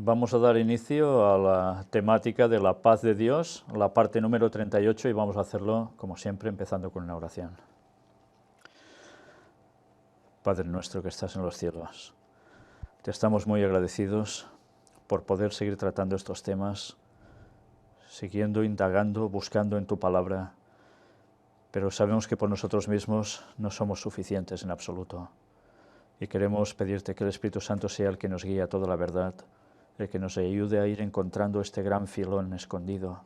Vamos a dar inicio a la temática de la paz de Dios, la parte número 38, y vamos a hacerlo, como siempre, empezando con una oración. Padre nuestro que estás en los cielos, te estamos muy agradecidos por poder seguir tratando estos temas, siguiendo, indagando, buscando en tu palabra, pero sabemos que por nosotros mismos no somos suficientes en absoluto, y queremos pedirte que el Espíritu Santo sea el que nos guíe a toda la verdad, el que nos ayude a ir encontrando este gran filón escondido.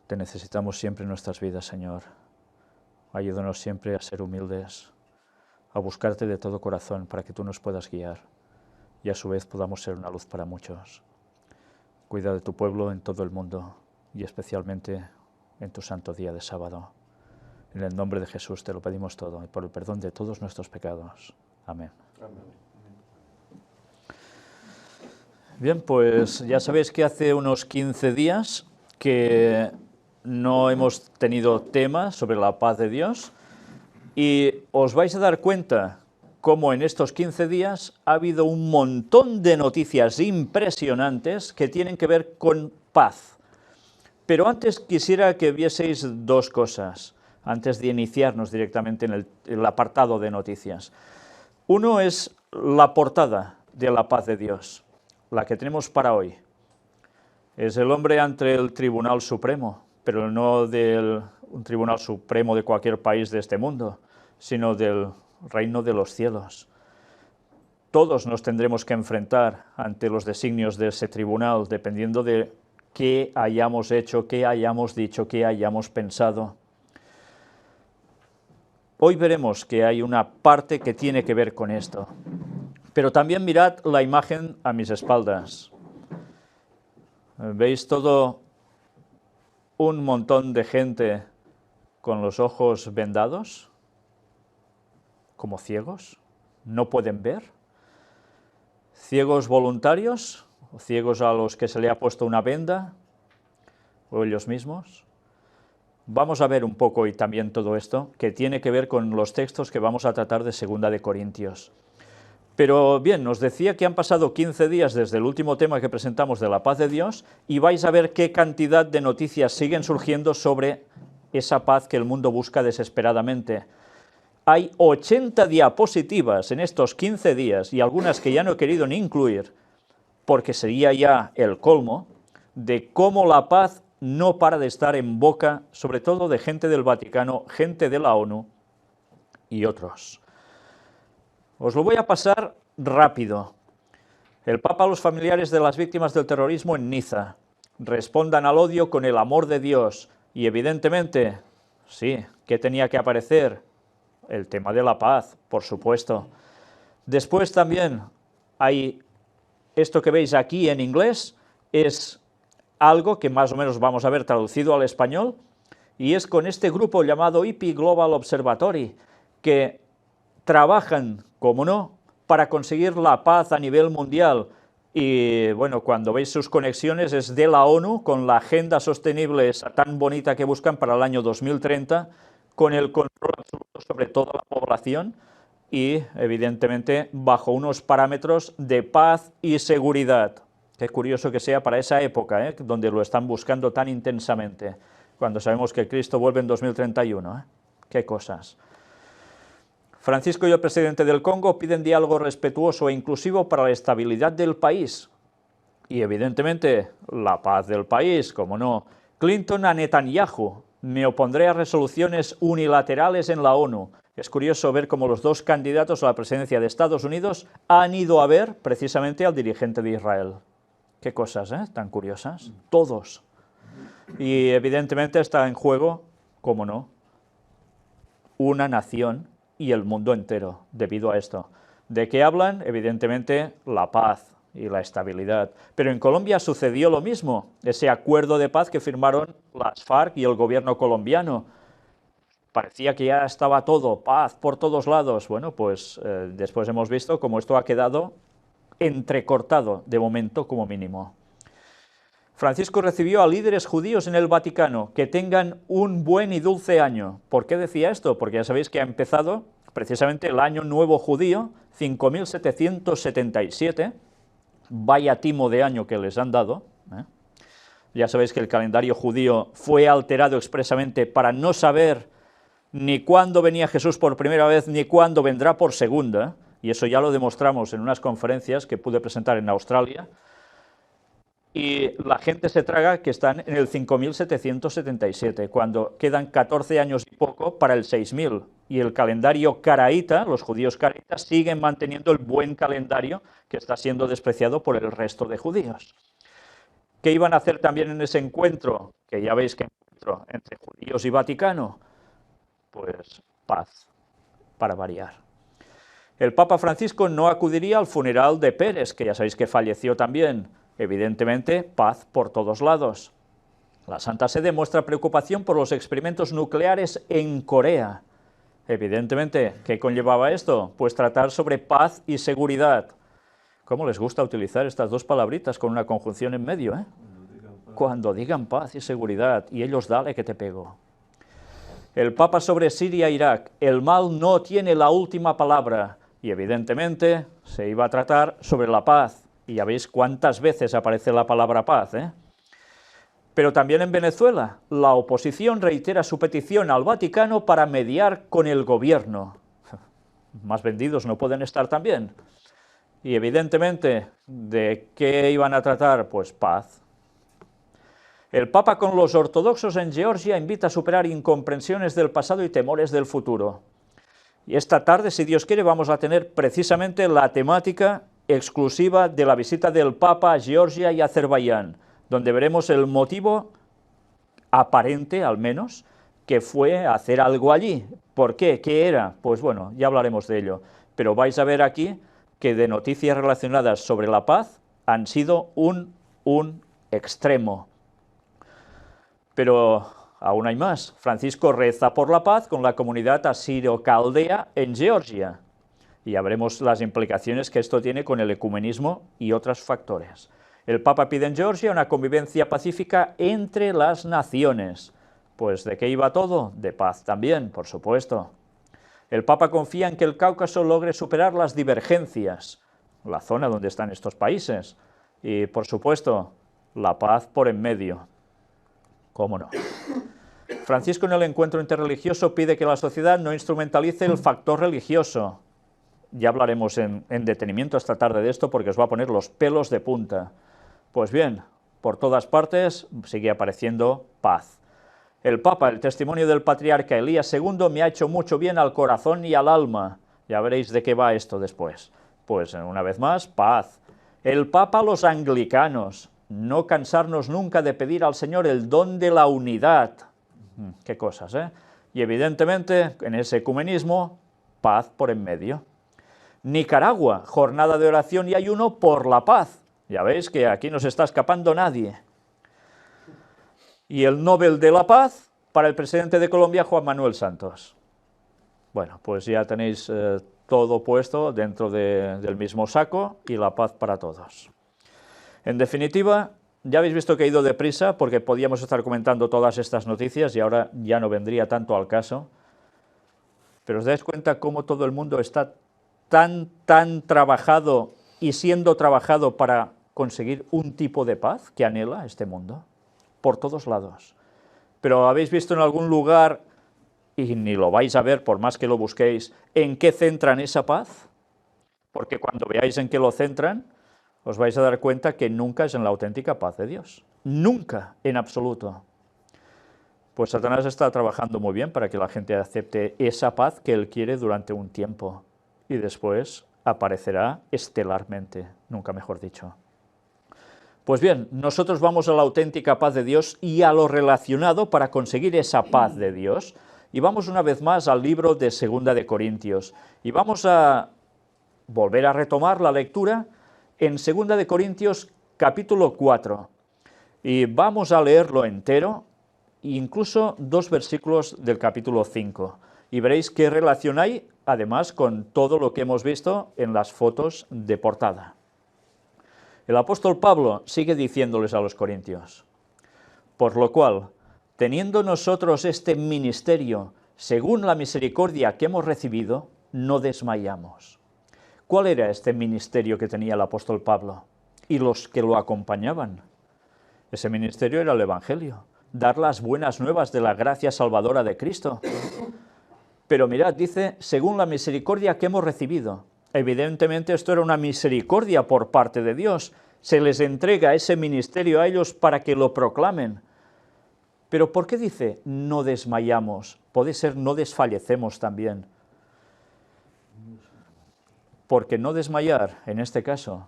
Te necesitamos siempre en nuestras vidas, Señor. Ayúdanos siempre a ser humildes, a buscarte de todo corazón para que tú nos puedas guiar y a su vez podamos ser una luz para muchos. Cuida de tu pueblo en todo el mundo y especialmente en tu santo día de sábado. En el nombre de Jesús te lo pedimos todo y por el perdón de todos nuestros pecados. Amén. Amén. Bien, pues ya sabéis que hace unos 15 días que no hemos tenido tema sobre la paz de Dios y os vais a dar cuenta cómo en estos 15 días ha habido un montón de noticias impresionantes que tienen que ver con paz. Pero antes quisiera que vieseis dos cosas, antes de iniciarnos directamente en el apartado de noticias. Uno es la portada de la paz de Dios, la que tenemos para hoy. Es el hombre ante el Tribunal Supremo, pero no un Tribunal Supremo de cualquier país de este mundo, sino del reino de los cielos. Todos nos tendremos que enfrentar ante los designios de ese tribunal, dependiendo de qué hayamos hecho, qué hayamos dicho, qué hayamos pensado. Hoy veremos que hay una parte que tiene que ver con esto. Pero también mirad la imagen a mis espaldas. ¿Veis todo un montón de gente con los ojos vendados? ¿Como ciegos? ¿No pueden ver? ¿Ciegos voluntarios? ¿O ciegos a los que se le ha puesto una venda? ¿O ellos mismos? Vamos a ver un poco y también todo esto, que tiene que ver con los textos que vamos a tratar de 2 de Corintios. Pero bien, nos decía que han pasado 15 días desde el último tema que presentamos de la paz de Dios y vais a ver qué cantidad de noticias siguen surgiendo sobre esa paz que el mundo busca desesperadamente. Hay 80 diapositivas en estos 15 días y algunas que ya no he querido ni incluir porque sería ya el colmo de cómo la paz no para de estar en boca, sobre todo de gente del Vaticano, gente de la ONU y otros. Os lo voy a pasar rápido. El Papa a los familiares de las víctimas del terrorismo en Niza. Respondan al odio con el amor de Dios. Y evidentemente, sí, ¿qué tenía que aparecer? El tema de la paz, por supuesto. Después también hay esto que veis aquí en inglés, es algo que más o menos vamos a ver traducido al español, y es con este grupo llamado IP Global Observatory, que trabajan, como no, para conseguir la paz a nivel mundial. Y bueno, cuando veis sus conexiones es de la ONU, con la agenda sostenible tan bonita que buscan para el año 2030, con el control absoluto sobre toda la población y, evidentemente, bajo unos parámetros de paz y seguridad. Qué curioso que sea para esa época, donde lo están buscando tan intensamente, cuando sabemos que Cristo vuelve en 2031. Qué cosas. Francisco y el presidente del Congo piden diálogo respetuoso e inclusivo para la estabilidad del país. Y evidentemente la paz del país, como no. Clinton a Netanyahu: me opondré a resoluciones unilaterales en la ONU. Es curioso ver cómo los dos candidatos a la presidencia de Estados Unidos han ido a ver precisamente al dirigente de Israel. Qué cosas, tan curiosas. Todos. Y evidentemente está en juego, como no, una nación y el mundo entero, debido a esto. ¿De qué hablan? Evidentemente, la paz y la estabilidad. Pero en Colombia sucedió lo mismo, ese acuerdo de paz que firmaron las FARC y el gobierno colombiano. Parecía que ya estaba todo, paz por todos lados. Bueno, pues después hemos visto cómo esto ha quedado entrecortado, de momento como mínimo. Francisco recibió a líderes judíos en el Vaticano, que tengan un buen y dulce año. ¿Por qué decía esto? Porque ya sabéis que ha empezado precisamente el año nuevo judío, 5777, vaya timo de año que les han dado. Ya sabéis que el calendario judío fue alterado expresamente para no saber ni cuándo venía Jesús por primera vez, ni cuándo vendrá por segunda, y eso ya lo demostramos en unas conferencias que pude presentar en Australia, y la gente se traga que están en el 5777, cuando quedan 14 años y poco para el 6000, y el calendario caraíta, los judíos caraítas, siguen manteniendo el buen calendario que está siendo despreciado por el resto de judíos. ¿Qué iban a hacer también en ese encuentro? Que ya veis que encuentro entre judíos y Vaticano. Pues paz, para variar. El Papa Francisco no acudiría al funeral de Pérez, que ya sabéis que falleció también. Evidentemente, paz por todos lados. La Santa Sede muestra preocupación por los experimentos nucleares en Corea. Evidentemente, ¿qué conllevaba esto? Pues tratar sobre paz y seguridad. ¿Cómo les gusta utilizar estas dos palabritas con una conjunción en medio, eh? Cuando digan paz y seguridad, y ellos dale que te pego. El Papa sobre Siria e Irak, el mal no tiene la última palabra, y evidentemente se iba a tratar sobre la paz, y ya veis cuántas veces aparece la palabra paz, ¿eh? Pero también en Venezuela, la oposición reitera su petición al Vaticano para mediar con el gobierno. Más vendidos no pueden estar también. Y evidentemente, ¿de qué iban a tratar? Pues paz. El Papa con los ortodoxos en Georgia invita a superar incomprensiones del pasado y temores del futuro. Y esta tarde, si Dios quiere, vamos a tener precisamente la temática exclusiva de la visita del Papa a Georgia y Azerbaiyán, donde veremos el motivo aparente, al menos, que fue hacer algo allí. ¿Por qué? ¿Qué era? Pues bueno, ya hablaremos de ello. Pero vais a ver aquí que de noticias relacionadas sobre la paz han sido un extremo. Pero aún hay más. Francisco reza por la paz con la comunidad asirio-caldea en Georgia. Y ya veremos las implicaciones que esto tiene con el ecumenismo y otros factores. El Papa pide en Georgia una convivencia pacífica entre las naciones. Pues ¿de qué iba todo? De paz también, por supuesto. El Papa confía en que el Cáucaso logre superar las divergencias, la zona donde están estos países, y por supuesto, la paz por en medio. ¿Cómo no? Francisco en el encuentro interreligioso pide que la sociedad no instrumentalice el factor religioso. Ya hablaremos en detenimiento esta tarde de esto porque os va a poner los pelos de punta. Pues bien, por todas partes sigue apareciendo paz. El Papa, el testimonio del patriarca Elías II me ha hecho mucho bien al corazón y al alma. Ya veréis de qué va esto después. Pues una vez más, paz. El Papa a los anglicanos. No cansarnos nunca de pedir al Señor el don de la unidad. Qué cosas, ¿eh? Y evidentemente, en ese ecumenismo, paz por en medio. Nicaragua, jornada de oración y ayuno por la paz. Ya veis que aquí no se está escapando nadie. Y el Nobel de la Paz para el presidente de Colombia, Juan Manuel Santos. Bueno, pues ya tenéis todo puesto dentro del mismo saco y la paz para todos. En definitiva, ya habéis visto que he ido deprisa porque podíamos estar comentando todas estas noticias y ahora ya no vendría tanto al caso. Pero os dais cuenta cómo todo el mundo está tan trabajado y siendo trabajado para conseguir un tipo de paz que anhela este mundo, por todos lados. Pero ¿habéis visto en algún lugar, y ni lo vais a ver por más que lo busquéis, en qué centran esa paz? Porque cuando veáis en qué lo centran, os vais a dar cuenta que nunca es en la auténtica paz de Dios. Nunca, en absoluto. Pues Satanás está trabajando muy bien para que la gente acepte esa paz que él quiere durante un tiempo. Y después aparecerá estelarmente, nunca mejor dicho. Pues bien, nosotros vamos a la auténtica paz de Dios y a lo relacionado para conseguir esa paz de Dios. Y vamos una vez más al libro de 2 de Corintios. Y vamos a volver a retomar la lectura en 2 de Corintios capítulo 4. Y vamos a leerlo entero, incluso 2 versículos del capítulo 5. Y veréis qué relación hay, además, con todo lo que hemos visto en las fotos de portada. El apóstol Pablo sigue diciéndoles a los corintios: por lo cual, teniendo nosotros este ministerio, según la misericordia que hemos recibido, no desmayamos. ¿Cuál era este ministerio que tenía el apóstol Pablo? y los que lo acompañaban. Ese ministerio era el Evangelio, dar las buenas nuevas de la gracia salvadora de Cristo. Pero mirad, dice, según la misericordia que hemos recibido. Evidentemente esto era una misericordia por parte de Dios. Se les entrega ese ministerio a ellos para que lo proclamen. Pero ¿por qué dice no desmayamos? Puede ser no desfallecemos también. Porque no desmayar, en este caso,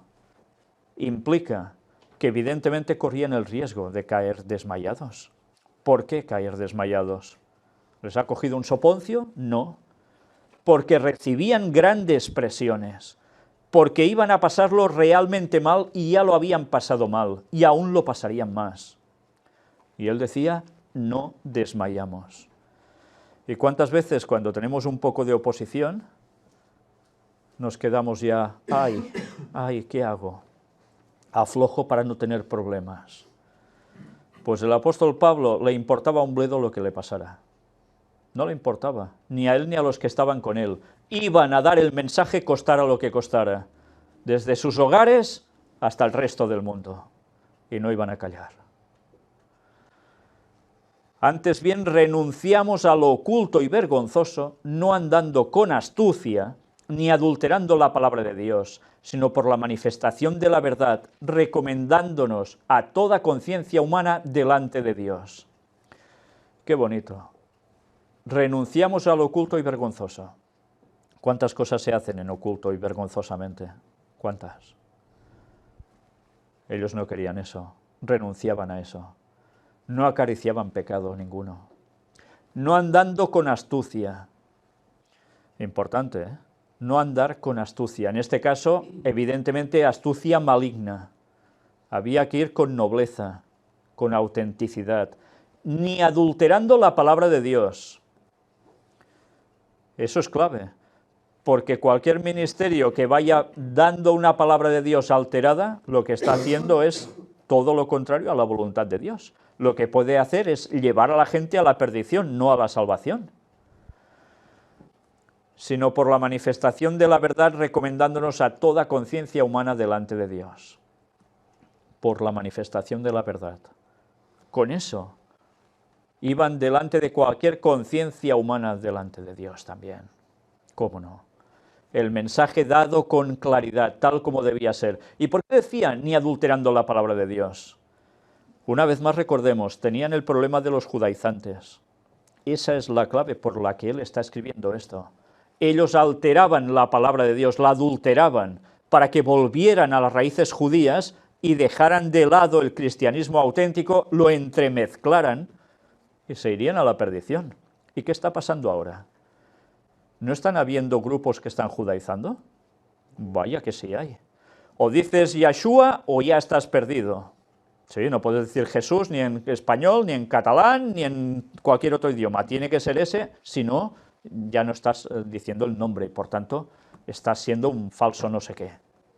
implica que evidentemente corrían el riesgo de caer desmayados. ¿Por qué caer desmayados? ¿Les ha cogido un soponcio? No. Porque recibían grandes presiones, porque iban a pasarlo realmente mal y ya lo habían pasado mal, y aún lo pasarían más. Y él decía, no desmayamos. ¿Y cuántas veces cuando tenemos un poco de oposición, nos quedamos ya, ay, ¿qué hago? Aflojo para no tener problemas. Pues el apóstol Pablo le importaba un bledo lo que le pasara. No le importaba, ni a él ni a los que estaban con él. Iban a dar el mensaje costara lo que costara, desde sus hogares hasta el resto del mundo, y no iban a callar. Antes bien renunciamos a lo oculto y vergonzoso, no andando con astucia, ni adulterando la palabra de Dios, sino por la manifestación de la verdad, recomendándonos a toda conciencia humana delante de Dios. Qué bonito. Renunciamos a lo oculto y vergonzoso. ¿Cuántas cosas se hacen en oculto y vergonzosamente? ¿Cuántas? Ellos no querían eso, renunciaban a eso. No acariciaban pecado ninguno. No andando con astucia. Importante, ¿eh? No andar con astucia. En este caso, evidentemente, astucia maligna. Había que ir con nobleza, con autenticidad, ni adulterando la palabra de Dios. Eso es clave, porque cualquier ministerio que vaya dando una palabra de Dios alterada, lo que está haciendo es todo lo contrario a la voluntad de Dios. Lo que puede hacer es llevar a la gente a la perdición, no a la salvación, sino por la manifestación de la verdad recomendándonos a toda conciencia humana delante de Dios. Por la manifestación de la verdad. Con eso iban delante de cualquier conciencia humana delante de Dios también. ¿Cómo no? El mensaje dado con claridad, tal como debía ser. ¿Y por qué decían ni adulterando la palabra de Dios? Una vez más recordemos, tenían el problema de los judaizantes. Esa es la clave por la que él está escribiendo esto. Ellos alteraban la palabra de Dios, la adulteraban, para que volvieran a las raíces judías y dejaran de lado el cristianismo auténtico, lo entremezclaran y se irían a la perdición. ¿Y qué está pasando ahora? ¿No están habiendo grupos que están judaizando? Vaya que sí hay. O dices Yeshua o ya estás perdido. Sí, no puedes decir Jesús ni en español, ni en catalán, ni en cualquier otro idioma. Tiene que ser ese, si no, ya no estás diciendo el nombre y por tanto estás siendo un falso no sé qué.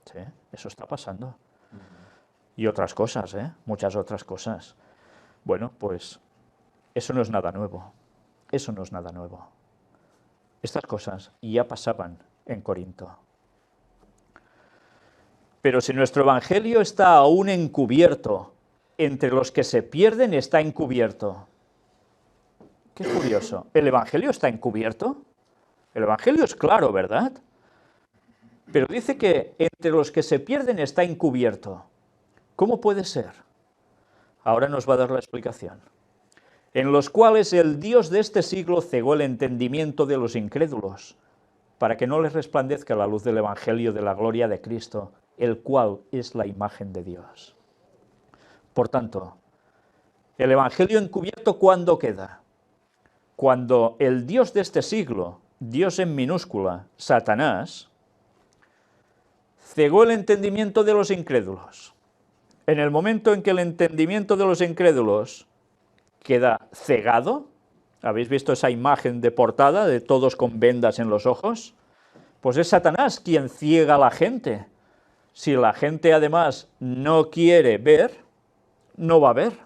Sí, eso está pasando. Y otras cosas, muchas otras cosas. Bueno, pues eso no es nada nuevo. Eso no es nada nuevo. Estas cosas ya pasaban en Corinto. Pero si nuestro evangelio está aún encubierto, entre los que se pierden está encubierto. Qué curioso. ¿El evangelio está encubierto? El evangelio es claro, ¿verdad? Pero dice que entre los que se pierden está encubierto. ¿Cómo puede ser? Ahora nos va a dar la explicación. En los cuales el Dios de este siglo cegó el entendimiento de los incrédulos, para que no les resplandezca la luz del evangelio de la gloria de Cristo, el cual es la imagen de Dios. Por tanto, el evangelio encubierto, ¿cuándo queda? Cuando el Dios de este siglo, Dios en minúscula, Satanás, cegó el entendimiento de los incrédulos. En el momento en que el entendimiento de los incrédulos queda cegado, ¿habéis visto esa imagen de portada de todos con vendas en los ojos? Pues es Satanás quien ciega a la gente. Si la gente además no quiere ver, no va a ver.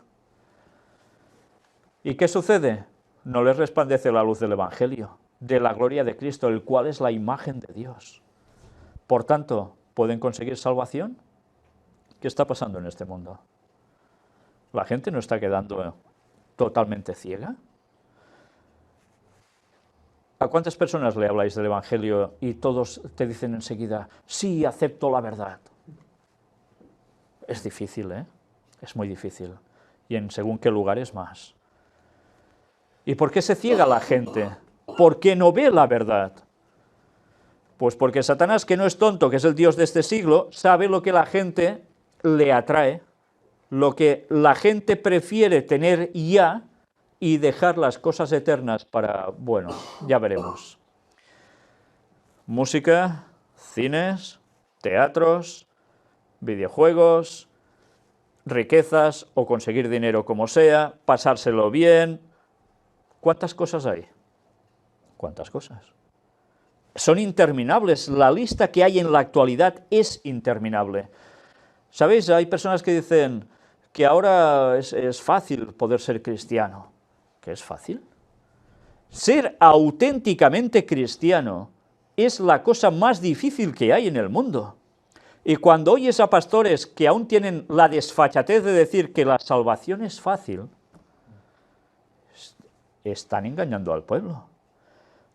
¿Y qué sucede? No les resplandece la luz del evangelio, de la gloria de Cristo, el cual es la imagen de Dios. Por tanto, ¿pueden conseguir salvación? ¿Qué está pasando en este mundo? ¿La gente no está quedando totalmente ciega? ¿A cuántas personas le habláis del Evangelio y todos te dicen enseguida, sí, acepto la verdad? Es difícil, ¿eh? Es muy difícil. Y en según qué lugares más. ¿Y por qué se ciega la gente? ¿Por qué no ve la verdad? Pues porque Satanás, que no es tonto, que es el Dios de este siglo, sabe lo que la gente le atrae, lo que la gente prefiere tener ya y dejar las cosas eternas para, bueno, ya veremos. Música, cines, teatros, videojuegos, riquezas o conseguir dinero como sea, pasárselo bien. ¿Cuántas cosas hay? ¿Cuántas cosas? Son interminables. La lista que hay en la actualidad es interminable. ¿Sabéis? Hay personas que dicen que ahora es fácil poder ser cristiano. ¿Qué es fácil? Ser auténticamente cristiano es la cosa más difícil que hay en el mundo. Y cuando oyes a pastores que aún tienen la desfachatez de decir que la salvación es fácil, están engañando al pueblo.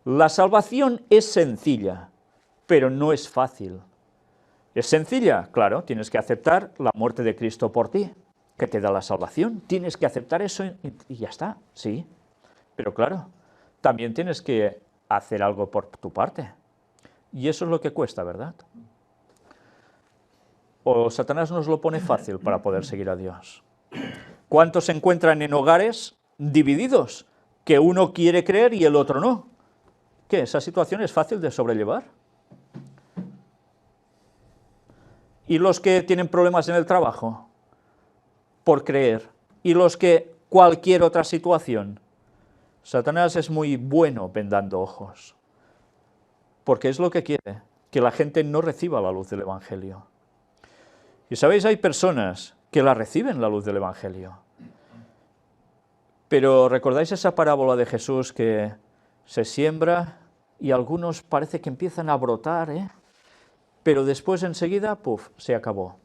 La salvación es sencilla, pero no es fácil. ¿Es sencilla? Claro, tienes que aceptar la muerte de Cristo por ti, que te da la salvación. Tienes que aceptar eso y ya está, sí. Pero claro, también tienes que hacer algo por tu parte. Y eso es lo que cuesta, ¿verdad? O Satanás nos lo pone fácil para poder seguir a Dios. ¿Cuántos se encuentran en hogares divididos? Que uno quiere creer y el otro no. ¿Qué? ¿Esa situación es fácil de sobrellevar? ¿Y los que tienen problemas en el trabajo? Por creer. ¿Y los que cualquier otra situación? Satanás es muy bueno vendando ojos. Porque es lo que quiere, que la gente no reciba la luz del Evangelio. Y sabéis, hay personas que la reciben la luz del Evangelio. Pero ¿recordáis esa parábola de Jesús que se siembra y algunos parece que empiezan a brotar, pero después enseguida, ¡puf!, se acabó?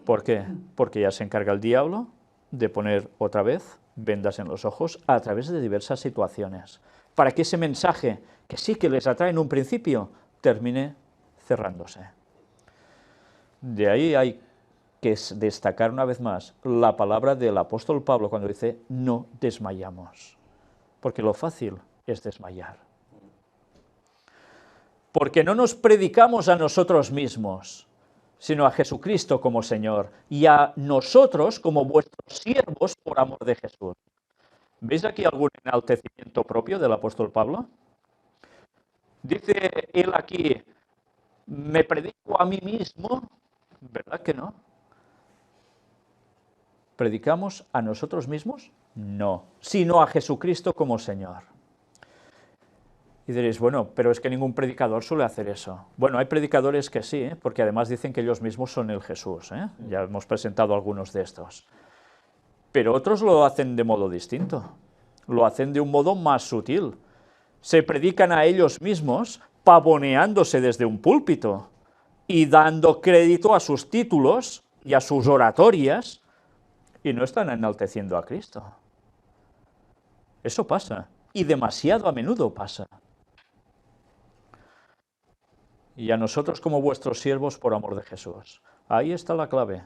¿Por qué? Porque ya se encarga el diablo de poner otra vez vendas en los ojos a través de diversas situaciones, para que ese mensaje, que sí que les atrae en un principio, termine cerrándose. De ahí hay que destacar una vez más la palabra del apóstol Pablo cuando dice, no desmayamos, porque lo fácil es desmayar. Porque no nos predicamos a nosotros mismos, sino a Jesucristo como Señor, y a nosotros como vuestros siervos por amor de Jesús. ¿Veis aquí algún enaltecimiento propio del apóstol Pablo? Dice él aquí, me predico a mí mismo, ¿verdad que no? ¿Predicamos a nosotros mismos? No, sino a Jesucristo como Señor. Y diréis, bueno, pero es que ningún predicador suele hacer eso. Bueno, hay predicadores que sí, porque además dicen que ellos mismos son el Jesús. Ya hemos presentado algunos de estos. Pero otros lo hacen de modo distinto. Lo hacen de un modo más sutil. Se predican a ellos mismos pavoneándose desde un púlpito y dando crédito a sus títulos y a sus oratorias, y no están enalteciendo a Cristo. Eso pasa, y demasiado a menudo pasa. Y a nosotros como vuestros siervos por amor de Jesús. Ahí está la clave.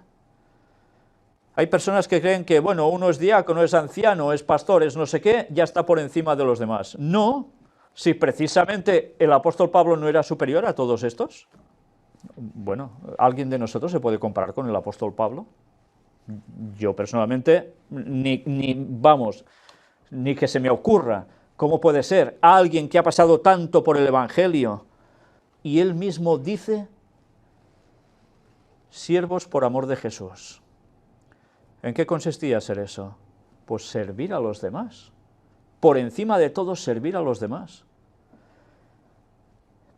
Hay personas que creen que, bueno, uno es diácono, es anciano, es pastor, es no sé qué, ya está por encima de los demás. No, si precisamente el apóstol Pablo no era superior a todos estos. Bueno, ¿alguien de nosotros se puede comparar con el apóstol Pablo? Yo personalmente, ni que se me ocurra. ¿Cómo puede ser alguien que ha pasado tanto por el Evangelio? Y él mismo dice, siervos por amor de Jesús. ¿En qué consistía ser eso? Pues servir a los demás. Por encima de todo, servir a los demás.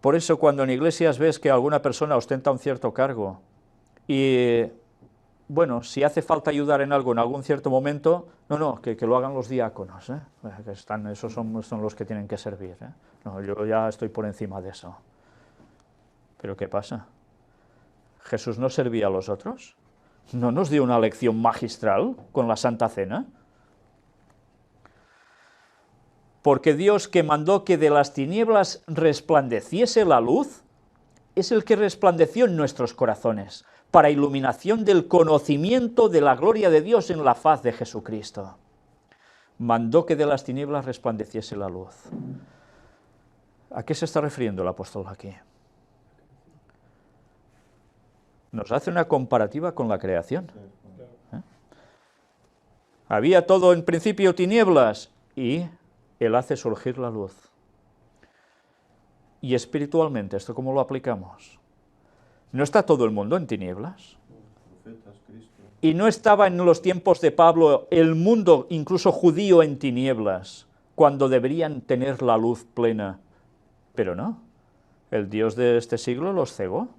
Por eso cuando en iglesias ves que alguna persona ostenta un cierto cargo y, bueno, si hace falta ayudar en algo en algún cierto momento, que lo hagan los diáconos, que esos son los que tienen que servir. No, yo ya estoy por encima de eso. ¿Pero qué pasa? ¿Jesús no servía a los otros? ¿No nos dio una lección magistral con la Santa Cena? Porque Dios, que mandó que de las tinieblas resplandeciese la luz, es el que resplandeció en nuestros corazones, para iluminación del conocimiento de la gloria de Dios en la faz de Jesucristo. Mandó que de las tinieblas resplandeciese la luz. ¿A qué se está refiriendo el apóstol aquí? Nos hace una comparativa con la creación. Había todo en principio tinieblas y Él hace surgir la luz. Y espiritualmente, ¿esto cómo lo aplicamos? ¿No está todo el mundo en tinieblas? Y no estaba en los tiempos de Pablo el mundo, incluso judío, en tinieblas, cuando deberían tener la luz plena. Pero no, el Dios de este siglo los cegó.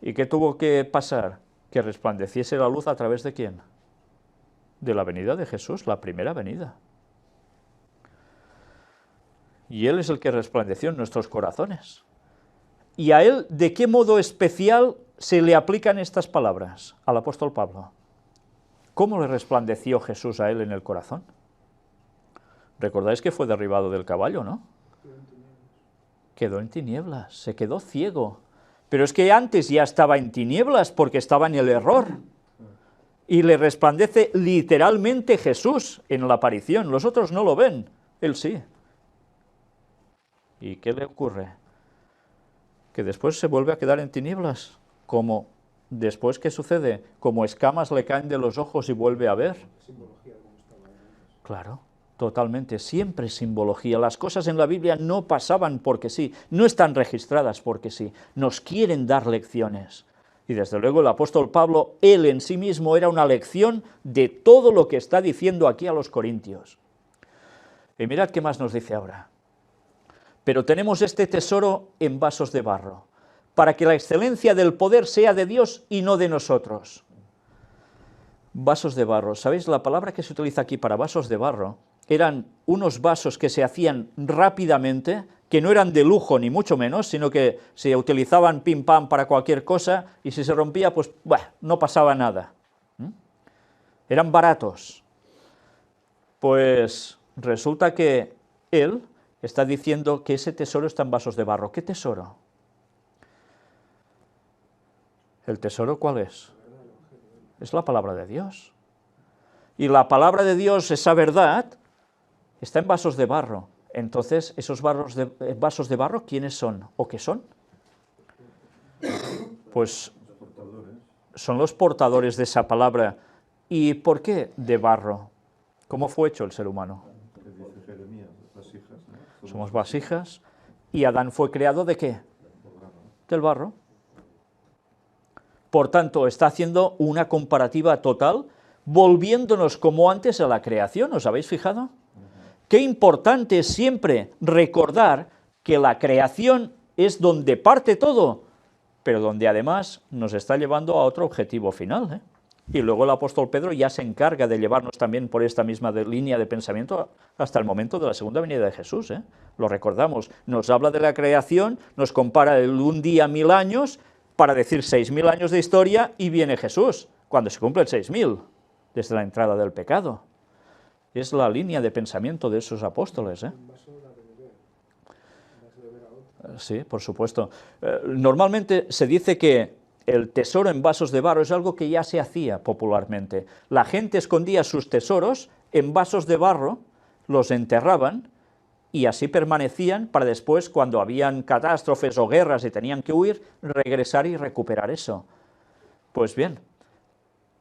¿Y qué tuvo que pasar? Que resplandeciese la luz a través de ¿quién? De la venida de Jesús, la primera venida. Y Él es el que resplandeció en nuestros corazones. ¿Y a Él de qué modo especial se le aplican estas palabras al apóstol Pablo? ¿Cómo le resplandeció Jesús a Él en el corazón? Recordáis que fue derribado del caballo, ¿no? Quedó en tinieblas, se quedó ciego. Pero es que antes ya estaba en tinieblas porque estaba en el error. Y le resplandece literalmente Jesús en la aparición. Los otros no lo ven, Él sí. ¿Y qué le ocurre? Que después se vuelve a quedar en tinieblas, como después que sucede, como escamas le caen de los ojos y vuelve a ver. Claro, totalmente, siempre simbología. Las cosas en la Biblia no pasaban porque sí, no están registradas porque sí, nos quieren dar lecciones. Y desde luego el apóstol Pablo, él en sí mismo era una lección de todo lo que está diciendo aquí a los corintios. Y mirad qué más nos dice ahora. Pero tenemos este tesoro en vasos de barro, para que la excelencia del poder sea de Dios y no de nosotros. Vasos de barro. ¿Sabéis? La palabra que se utiliza aquí para vasos de barro eran unos vasos que se hacían rápidamente, que no eran de lujo ni mucho menos, sino que se utilizaban pim pam para cualquier cosa y si se rompía, pues no pasaba nada. Eran baratos. Pues resulta que él está diciendo que ese tesoro está en vasos de barro. ¿Qué tesoro? ¿El tesoro cuál es? Es la palabra de Dios. Y la palabra de Dios, esa verdad, está en vasos de barro. Entonces, esos vasos de barro, ¿quiénes son? ¿O qué son? Pues son los portadores de esa palabra. ¿Y por qué de barro? ¿Cómo fue hecho el ser humano? Somos vasijas. ¿Y Adán fue creado de qué? Del barro. Por tanto, está haciendo una comparativa total, volviéndonos como antes a la creación. ¿Os habéis fijado? Qué importante es siempre recordar que la creación es donde parte todo, pero donde además nos está llevando a otro objetivo final, ¿eh? Y luego el apóstol Pedro ya se encarga de llevarnos también por esta misma línea de pensamiento hasta el momento de la segunda venida de Jesús, ¿eh? Lo recordamos, nos habla de la creación, nos compara el un día 1000 años para decir 6000 años de historia y viene Jesús, cuando se cumplen 6000, desde la entrada del pecado. Es la línea de pensamiento de esos apóstoles, ¿eh? Sí, por supuesto. Normalmente se dice que el tesoro en vasos de barro es algo que ya se hacía popularmente. La gente escondía sus tesoros en vasos de barro, los enterraban y así permanecían para después, cuando habían catástrofes o guerras y tenían que huir, regresar y recuperar eso. Pues bien,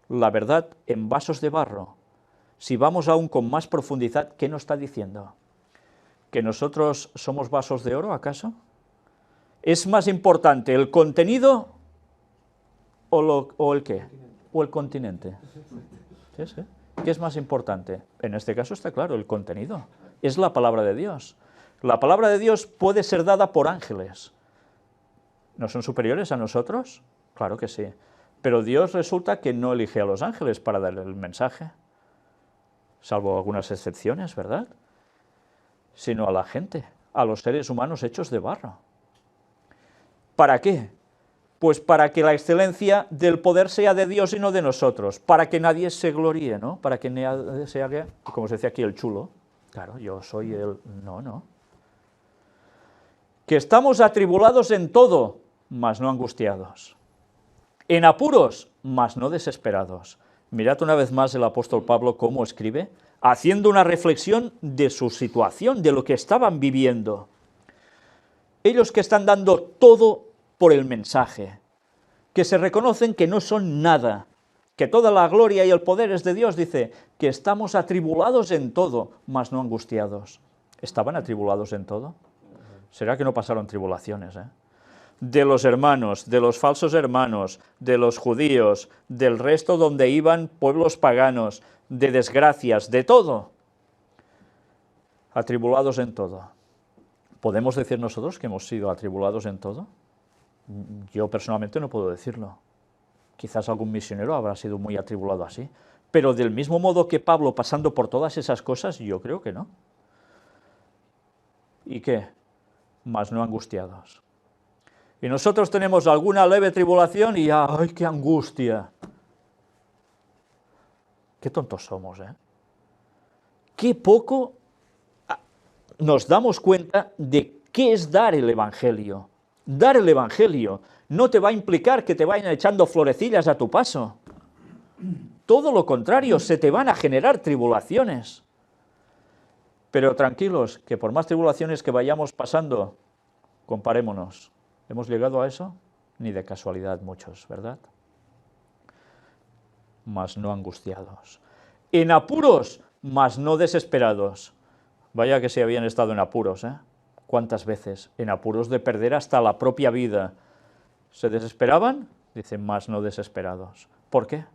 la verdad en vasos de barro, si vamos aún con más profundidad, ¿qué nos está diciendo? ¿Que nosotros somos vasos de oro, acaso? ¿Es más importante el contenido o el qué? ¿O el continente? ¿Sí, sí? ¿Qué es más importante? En este caso está claro, el contenido. Es la palabra de Dios. La palabra de Dios puede ser dada por ángeles. ¿No son superiores a nosotros? Claro que sí. Pero Dios resulta que no elige a los ángeles para darle el mensaje, salvo algunas excepciones, ¿verdad? Sino a la gente, a los seres humanos hechos de barro. ¿Para qué? Pues para que la excelencia del poder sea de Dios y no de nosotros, para que nadie se gloríe, ¿no? Para que nadie se haga, como se dice aquí, el chulo. Claro, yo soy el... No, no. Que estamos atribulados en todo, mas no angustiados. En apuros, mas no desesperados. Mirad una vez más el apóstol Pablo cómo escribe, haciendo una reflexión de su situación, de lo que estaban viviendo. Ellos que están dando todo por el mensaje, que se reconocen que no son nada, que toda la gloria y el poder es de Dios, dice, que estamos atribulados en todo, mas no angustiados. ¿Estaban atribulados en todo? ¿Será que no pasaron tribulaciones, de los hermanos, de los falsos hermanos, de los judíos, del resto donde iban pueblos paganos, de desgracias, de todo? Atribulados en todo. ¿Podemos decir nosotros que hemos sido atribulados en todo? Yo personalmente no puedo decirlo. Quizás algún misionero habrá sido muy atribulado así. Pero del mismo modo que Pablo pasando por todas esas cosas, yo creo que no. ¿Y qué? Mas no angustiados. Y nosotros tenemos alguna leve tribulación y ya, ¡ay, qué angustia! Qué tontos somos, Qué poco nos damos cuenta de qué es dar el Evangelio. Dar el Evangelio no te va a implicar que te vayan echando florecillas a tu paso. Todo lo contrario, se te van a generar tribulaciones. Pero tranquilos, que por más tribulaciones que vayamos pasando, comparémonos. ¿Hemos llegado a eso? Ni de casualidad muchos, ¿verdad? Mas no angustiados. En apuros, mas no desesperados. Vaya que se habían estado en apuros, ¿Cuántas veces? En apuros de perder hasta la propia vida. ¿Se desesperaban? Dicen, mas no desesperados. ¿Por qué?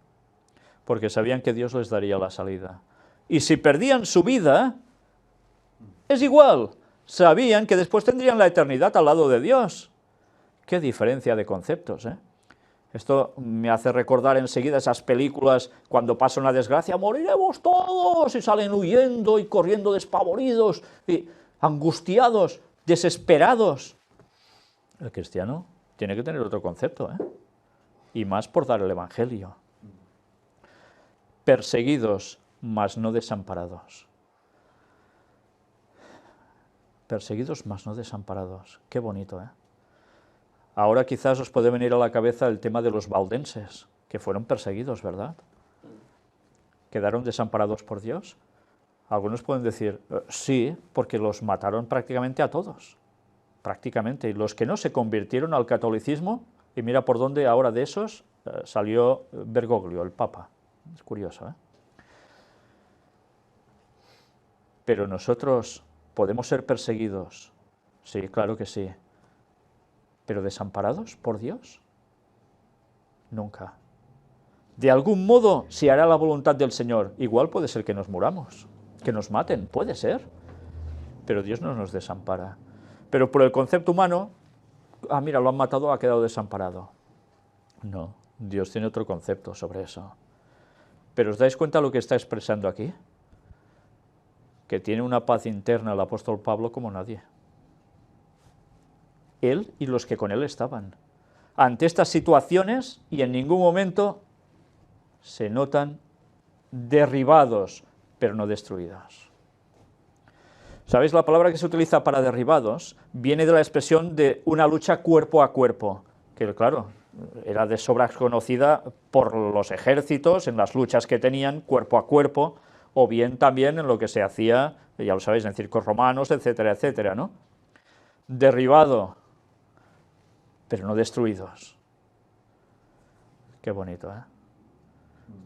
Porque sabían que Dios les daría la salida. Y si perdían su vida, es igual. Sabían que después tendrían la eternidad al lado de Dios. Qué diferencia de conceptos, Esto me hace recordar enseguida esas películas cuando pasa una desgracia, moriremos todos, y salen huyendo y corriendo despavoridos, y angustiados, desesperados. El cristiano tiene que tener otro concepto, y más por dar el Evangelio. Perseguidos, mas no desamparados. Perseguidos, mas no desamparados. Qué bonito, Ahora quizás os puede venir a la cabeza el tema de los valdenses, que fueron perseguidos, ¿verdad? ¿Quedaron desamparados por Dios? Algunos pueden decir, sí, porque los mataron prácticamente a todos. Prácticamente. Y los que no se convirtieron al catolicismo, y mira por dónde ahora de esos salió Bergoglio, el Papa. Es curioso, Pero nosotros podemos ser perseguidos. Sí, claro que sí. ¿Pero desamparados por Dios? Nunca. De algún modo se hará la voluntad del Señor. Igual puede ser que nos muramos, que nos maten, puede ser. Pero Dios no nos desampara. Pero por el concepto humano, mira, lo han matado, ha quedado desamparado. No, Dios tiene otro concepto sobre eso. ¿Pero os dais cuenta de lo que está expresando aquí? Que tiene una paz interna el apóstol Pablo como nadie. Él y los que con él estaban. Ante estas situaciones, y en ningún momento se notan derribados, pero no destruidos. ¿Sabéis? La palabra que se utiliza para derribados viene de la expresión de una lucha cuerpo a cuerpo, que claro, era de sobra conocida por los ejércitos, en las luchas que tenían cuerpo a cuerpo, o bien también en lo que se hacía, ya lo sabéis, en circos romanos, etcétera, etcétera, ¿no? Derribado, pero no destruidos. Qué bonito,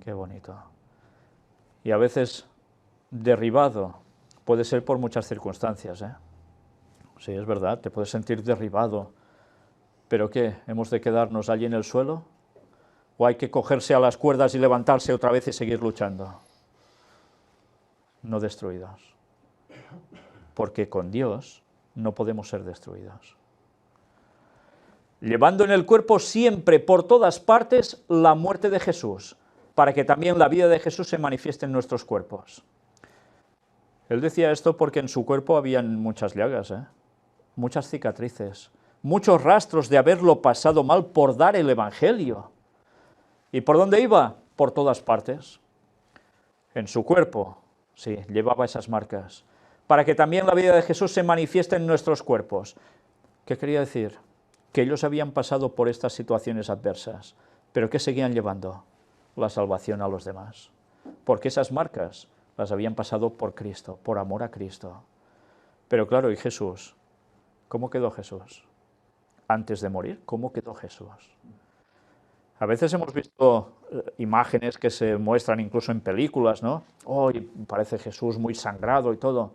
Qué bonito. Y a veces derribado puede ser por muchas circunstancias, Sí, es verdad, te puedes sentir derribado, pero ¿qué? ¿Hemos de quedarnos allí en el suelo? ¿O hay que cogerse a las cuerdas y levantarse otra vez y seguir luchando? No destruidos. Porque con Dios no podemos ser destruidos. Llevando en el cuerpo siempre, por todas partes, la muerte de Jesús, para que también la vida de Jesús se manifieste en nuestros cuerpos. Él decía esto porque en su cuerpo habían muchas llagas, muchas cicatrices, muchos rastros de haberlo pasado mal por dar el Evangelio. ¿Y por dónde iba? Por todas partes. En su cuerpo, sí, llevaba esas marcas, para que también la vida de Jesús se manifieste en nuestros cuerpos. ¿Qué quería decir? Que ellos habían pasado por estas situaciones adversas, pero que seguían llevando la salvación a los demás, porque esas marcas las habían pasado por Cristo, por amor a Cristo. Pero claro, ¿y Jesús? ¿Cómo quedó Jesús? Antes de morir, ¿cómo quedó Jesús? A veces hemos visto imágenes que se muestran incluso en películas, ¿no? Oh, y parece Jesús muy sangrado y todo,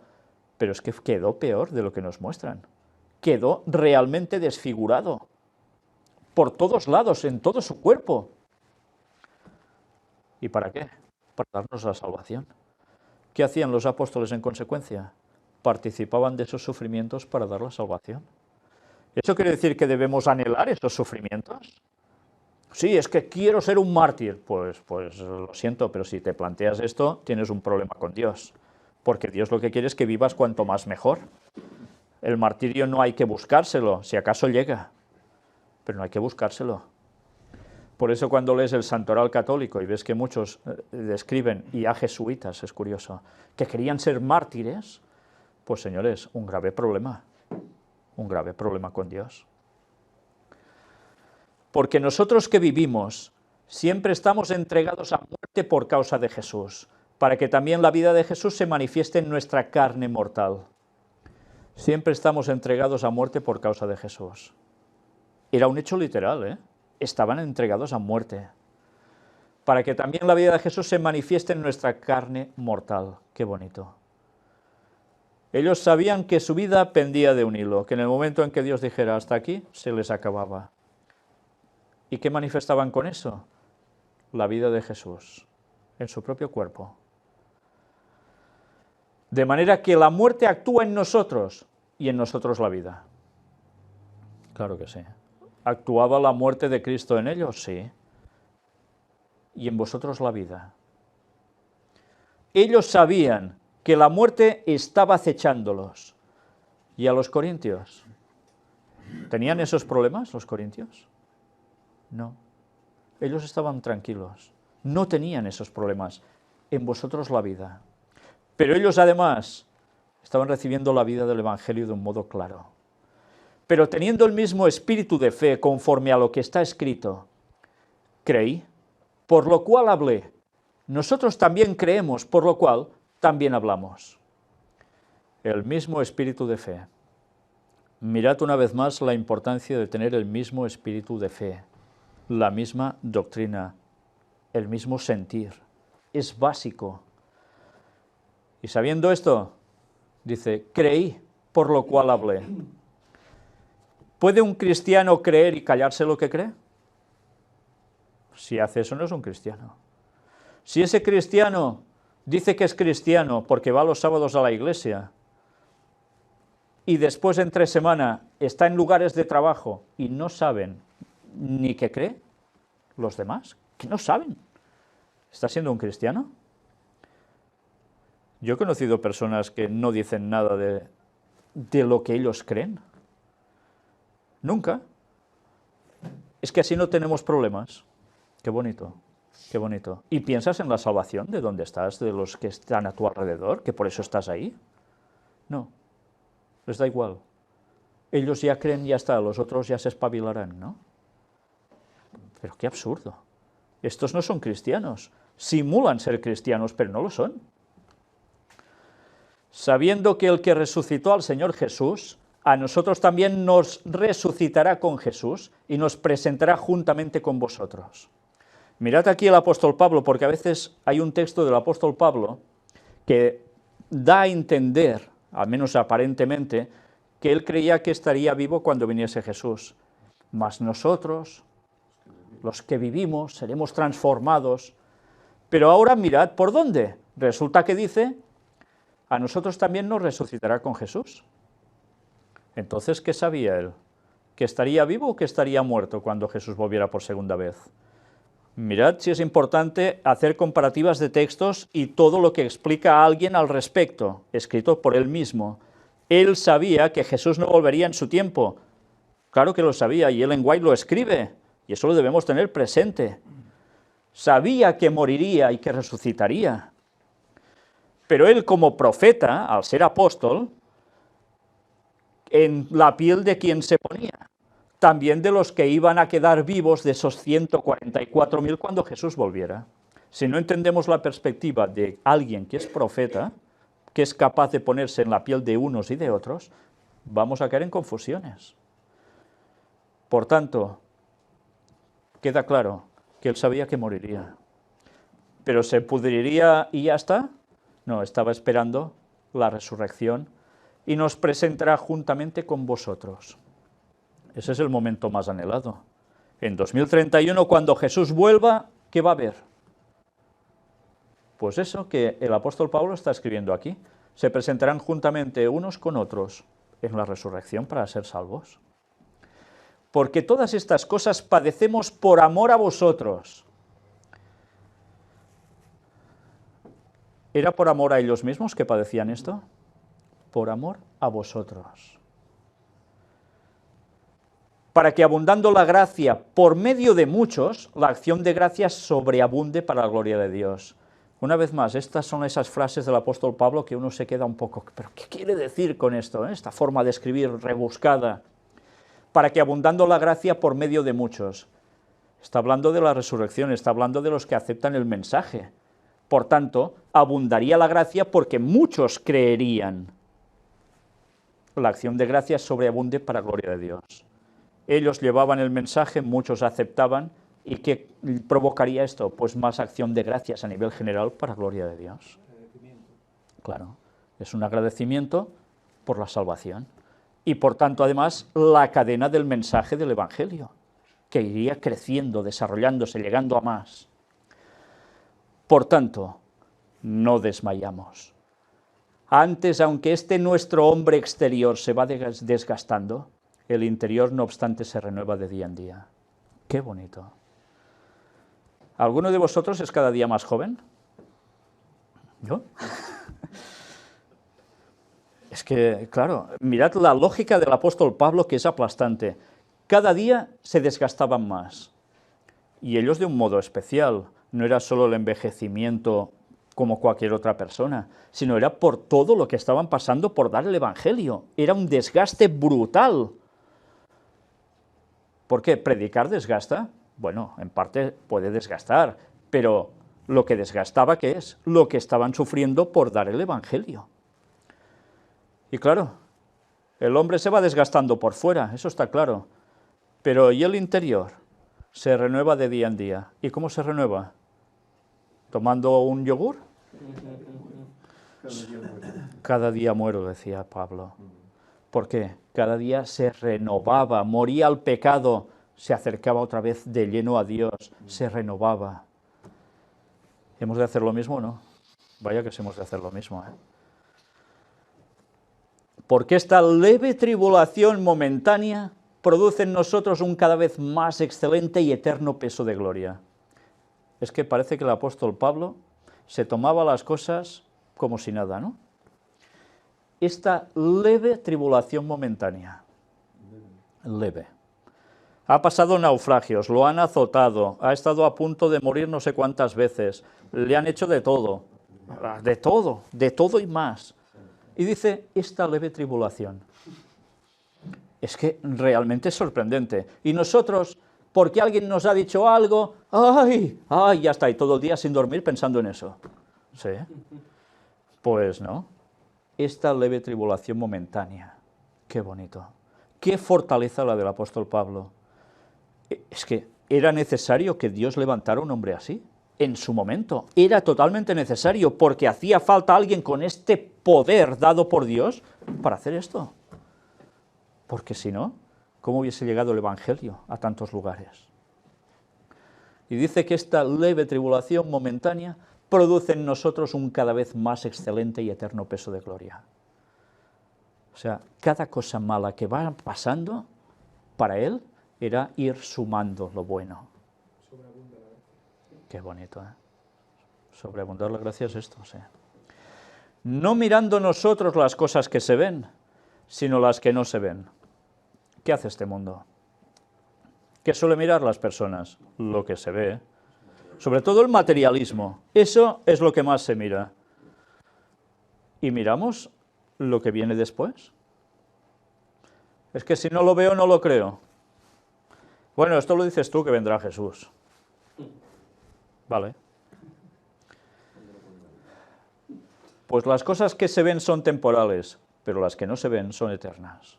pero es que quedó peor de lo que nos muestran. Quedó realmente desfigurado, por todos lados, en todo su cuerpo. ¿Y para qué? Para darnos la salvación. ¿Qué hacían los apóstoles en consecuencia? Participaban de esos sufrimientos para dar la salvación. ¿Eso quiere decir que debemos anhelar esos sufrimientos? Sí, es que quiero ser un mártir. Pues lo siento, pero si te planteas esto, tienes un problema con Dios. Porque Dios lo que quiere es que vivas cuanto más mejor. El martirio no hay que buscárselo, si acaso llega, pero no hay que buscárselo. Por eso cuando lees el Santoral católico y ves que muchos describen, y a jesuitas, es curioso, que querían ser mártires, pues señores, un grave problema con Dios. Porque nosotros que vivimos siempre estamos entregados a muerte por causa de Jesús, para que también la vida de Jesús se manifieste en nuestra carne mortal. Siempre estamos entregados a muerte por causa de Jesús. Era un hecho literal, ¿eh? Estaban entregados a muerte, para que también la vida de Jesús se manifieste en nuestra carne mortal. Qué bonito. Ellos sabían que su vida pendía de un hilo, que en el momento en que Dios dijera hasta aquí, se les acababa. ¿Y qué manifestaban con eso? La vida de Jesús, en su propio cuerpo. De manera que la muerte actúa en nosotros y en nosotros la vida. Claro que sí. ¿Actuaba la muerte de Cristo en ellos? Sí. ¿Y en vosotros la vida? Ellos sabían que la muerte estaba acechándolos. ¿Y a los corintios? ¿Tenían esos problemas los corintios? No. Ellos estaban tranquilos. No tenían esos problemas. En vosotros la vida. Pero ellos además estaban recibiendo la vida del Evangelio de un modo claro. Pero teniendo el mismo espíritu de fe conforme a lo que está escrito, creí, por lo cual hablé. Nosotros también creemos, por lo cual también hablamos. El mismo espíritu de fe. Mirad una vez más la importancia de tener el mismo espíritu de fe, la misma doctrina, el mismo sentir. Es básico. Y sabiendo esto, dice, creí, por lo cual hablé. ¿Puede un cristiano creer y callarse lo que cree? Si hace eso no es un cristiano. Si ese cristiano dice que es cristiano porque va los sábados a la iglesia y después entre semana está en lugares de trabajo y no saben ni qué cree, los demás, que no saben, ¿está siendo un cristiano? Yo he conocido personas que no dicen nada de lo que ellos creen. Nunca. Es que así no tenemos problemas. Qué bonito, qué bonito. ¿Y piensas en la salvación de dónde estás, de los que están a tu alrededor, que por eso estás ahí? No, les da igual. Ellos ya creen, ya está, los otros ya se espabilarán, ¿no? Pero qué absurdo. Estos no son cristianos. Simulan ser cristianos, pero no lo son. Sabiendo que el que resucitó al Señor Jesús, a nosotros también nos resucitará con Jesús y nos presentará juntamente con vosotros. Mirad aquí el apóstol Pablo, porque a veces hay un texto del apóstol Pablo que da a entender, al menos aparentemente, que él creía que estaría vivo cuando viniese Jesús. Mas nosotros, los que vivimos, seremos transformados. Pero ahora mirad por dónde. Resulta que dice, a nosotros también nos resucitará con Jesús. Entonces, ¿qué sabía él? ¿Que estaría vivo o que estaría muerto cuando Jesús volviera por segunda vez? Mirad si es importante hacer comparativas de textos y todo lo que explica a alguien al respecto, escrito por él mismo. Él sabía que Jesús no volvería en su tiempo. Claro que lo sabía, y Ellen White lo escribe, y eso lo debemos tener presente. Sabía que moriría y que resucitaría. Pero él, como profeta, al ser apóstol, en la piel de quien se ponía, también de los que iban a quedar vivos de esos 144.000 cuando Jesús volviera. Si no entendemos la perspectiva de alguien que es profeta, que es capaz de ponerse en la piel de unos y de otros, vamos a caer en confusiones. Por tanto, queda claro que él sabía que moriría. ¿Pero se pudriría y ya está? No, estaba esperando la resurrección y nos presentará juntamente con vosotros. Ese es el momento más anhelado. En 2031, cuando Jesús vuelva, ¿qué va a haber? Pues eso que el apóstol Pablo está escribiendo aquí. Se presentarán juntamente unos con otros en la resurrección para ser salvos. Porque todas estas cosas padecemos por amor a vosotros. ¿Era por amor a ellos mismos que padecían esto? Por amor a vosotros. Para que abundando la gracia por medio de muchos, la acción de gracias sobreabunde para la gloria de Dios. Una vez más, estas son esas frases del apóstol Pablo que uno se queda un poco, ¿pero qué quiere decir con esto? Esta forma de escribir rebuscada. Para que abundando la gracia por medio de muchos. Está hablando de la resurrección, está hablando de los que aceptan el mensaje. Por tanto, abundaría la gracia porque muchos creerían. La acción de gracias sobreabunde para gloria de Dios. Ellos llevaban el mensaje, muchos aceptaban, ¿y qué provocaría esto? Pues más acción de gracias a nivel general para gloria de Dios. Claro, es un agradecimiento por la salvación. Y por tanto, además, la cadena del mensaje del Evangelio, que iría creciendo, desarrollándose, llegando a más. Por tanto, no desmayamos. Antes, aunque este nuestro hombre exterior se va desgastando, el interior, no obstante, se renueva de día en día. ¡Qué bonito! ¿Alguno de vosotros es cada día más joven? ¿Yo? Es que, claro, mirad la lógica del apóstol Pablo, que es aplastante. Cada día se desgastaban más. Y ellos de un modo especial. No era solo el envejecimiento como cualquier otra persona, sino era por todo lo que estaban pasando por dar el Evangelio. Era un desgaste brutal. ¿Por qué? ¿Predicar desgasta? Bueno, en parte puede desgastar, pero lo que desgastaba, ¿qué es? Lo que estaban sufriendo por dar el Evangelio. Y claro, el hombre se va desgastando por fuera, eso está claro, pero ¿y el interior? Se renueva de día en día. ¿Y cómo se renueva? ¿Tomando un yogur? Cada día muero, decía Pablo. ¿Por qué? Cada día se renovaba, moría al pecado, se acercaba otra vez de lleno a Dios, se renovaba. ¿Hemos de hacer lo mismo o no? Vaya que hemos de hacer lo mismo, ¿eh? Porque esta leve tribulación momentánea produce en nosotros un cada vez más excelente y eterno peso de gloria. Es que parece que el apóstol Pablo se tomaba las cosas como si nada, ¿no? Esta leve tribulación momentánea, leve. Ha pasado naufragios, lo han azotado, ha estado a punto de morir no sé cuántas veces, le han hecho de todo y más. Y dice, esta leve tribulación. Es que realmente es sorprendente. Y nosotros, porque alguien nos ha dicho algo, ¡ay! Ya está, y todo el día sin dormir pensando en eso. ¿Sí? Pues no. Esta leve tribulación momentánea. Qué bonito. Qué fortaleza la del apóstol Pablo. Es que era necesario que Dios levantara un hombre así. En su momento. Era totalmente necesario porque hacía falta alguien con este poder dado por Dios para hacer esto. Porque si no, ¿cómo hubiese llegado el Evangelio a tantos lugares? Y dice que esta leve tribulación momentánea produce en nosotros un cada vez más excelente y eterno peso de gloria. O sea, cada cosa mala que va pasando, para él, era ir sumando lo bueno. Qué bonito, ¿eh? Sobreabundar la gracia es esto, sí. No mirando nosotros las cosas que se ven, sino las que no se ven. ¿Qué hace este mundo? ¿Qué suele mirar las personas? Lo que se ve. Sobre todo el materialismo. Eso es lo que más se mira. ¿Y miramos lo que viene después? Es que si no lo veo, no lo creo. Bueno, esto lo dices tú, que vendrá Jesús. Vale. Pues las cosas que se ven son temporales, pero las que no se ven son eternas.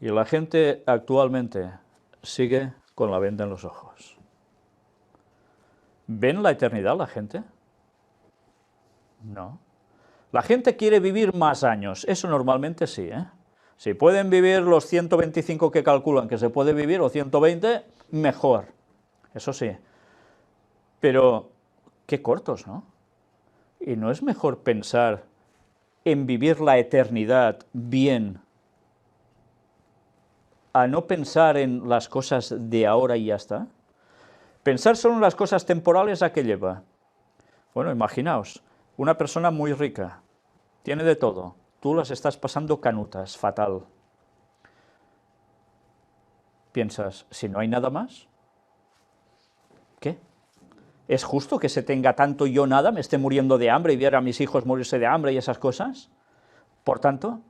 Y la gente actualmente sigue con la venda en los ojos. ¿Ven la eternidad la gente? No. La gente quiere vivir más años, eso normalmente sí, ¿eh? Si pueden vivir los 125 que calculan que se puede vivir, o 120, mejor, eso sí. Pero qué cortos, ¿no? ¿Y no es mejor pensar en vivir la eternidad bien, a no pensar en las cosas de ahora y ya está? Pensar solo en las cosas temporales, ¿a qué lleva? Bueno, imaginaos, una persona muy rica, tiene de todo, tú las estás pasando canutas, fatal. Piensas, si no hay nada más, ¿qué? ¿Es justo que se tenga tanto y yo nada, me esté muriendo de hambre y ver a mis hijos morirse de hambre y esas cosas? Por tanto,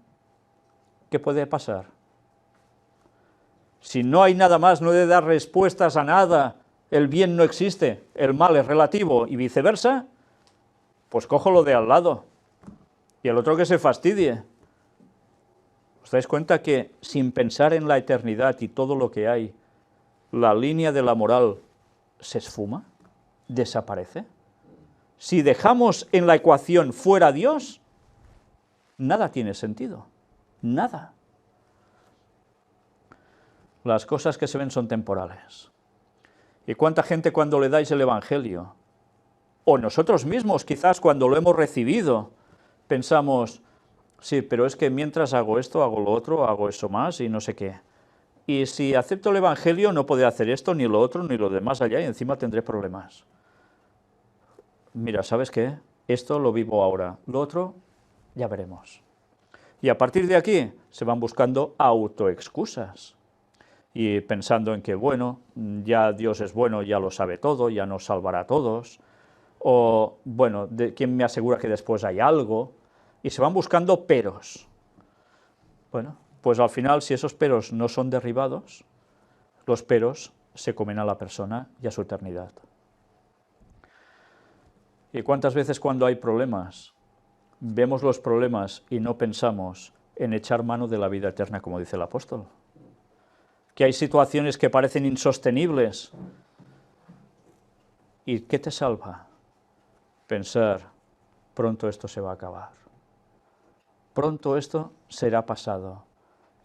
¿qué puede pasar? Si no hay nada más, no he de dar respuestas a nada, el bien no existe, el mal es relativo y viceversa, pues cojo lo de al lado y el otro que se fastidie. ¿Os dais cuenta que sin pensar en la eternidad y todo lo que hay, la línea de la moral se esfuma, desaparece? Si dejamos en la ecuación fuera a Dios, nada tiene sentido, nada. Las cosas que se ven son temporales. ¿Y cuánta gente cuando le dais el Evangelio, o nosotros mismos quizás cuando lo hemos recibido, pensamos, sí, pero es que mientras hago esto, hago lo otro, hago eso más y no sé qué. Y si acepto el Evangelio no podré hacer esto, ni lo otro, ni lo demás allá, y encima tendré problemas. Mira, ¿sabes qué? Esto lo vivo ahora, lo otro ya veremos. Y a partir de aquí se van buscando autoexcusas. Y pensando en que, bueno, ya Dios es bueno, ya lo sabe todo, ya nos salvará a todos. O, bueno, ¿quién me asegura que después hay algo? Y se van buscando peros. Bueno, pues al final, si esos peros no son derribados, los peros se comen a la persona y a su eternidad. ¿Y cuántas veces cuando hay problemas, vemos los problemas y no pensamos en echar mano de la vida eterna, como dice el apóstol? Que hay situaciones que parecen insostenibles. ¿Y qué te salva? Pensar, pronto esto se va a acabar. Pronto esto será pasado.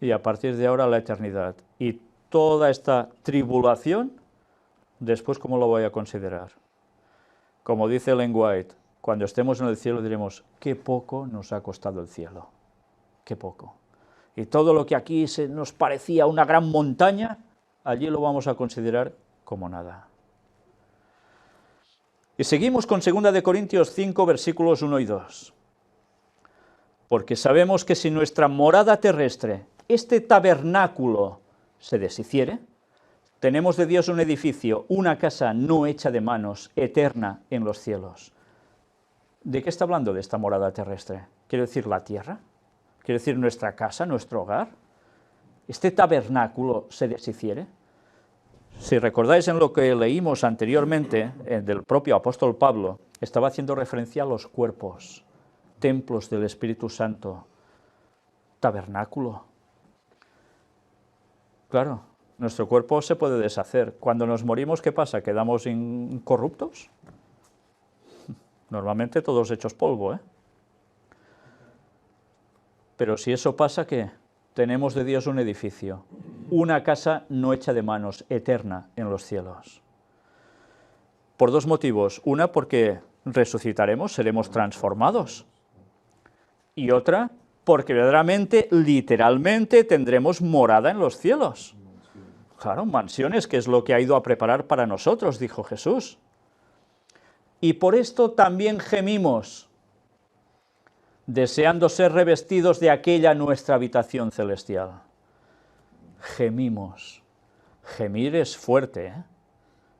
Y a partir de ahora la eternidad. Y toda esta tribulación, después, ¿cómo lo voy a considerar? Como dice Ellen White, cuando estemos en el cielo diremos, qué poco nos ha costado el cielo. Qué poco. Y todo lo que aquí nos parecía una gran montaña, allí lo vamos a considerar como nada. Y seguimos con 2 Corintios 5, versículos 1 y 2. Porque sabemos que si nuestra morada terrestre, este tabernáculo, se deshiciere, tenemos de Dios un edificio, una casa no hecha de manos, eterna en los cielos. ¿De qué está hablando de esta morada terrestre? ¿Quiere decir la tierra? ¿Quiere decir nuestra casa, nuestro hogar? ¿Este tabernáculo se deshiciere? Si recordáis en lo que leímos anteriormente, del propio apóstol Pablo, estaba haciendo referencia a los cuerpos, templos del Espíritu Santo, tabernáculo. Claro, nuestro cuerpo se puede deshacer. Cuando nos morimos, ¿qué pasa? ¿Quedamos incorruptos? Normalmente todos hechos polvo, ¿eh? Pero si eso pasa, ¿qué? Tenemos de Dios un edificio, una casa no hecha de manos, eterna en los cielos. Por dos motivos. Una, porque resucitaremos, seremos transformados. Y otra, porque verdaderamente, literalmente, tendremos morada en los cielos. Claro, mansiones, que es lo que ha ido a preparar para nosotros, dijo Jesús. Y por esto también gemimos. deseando ser revestidos de aquella nuestra habitación celestial. Gemimos. Gemir es fuerte, ¿eh?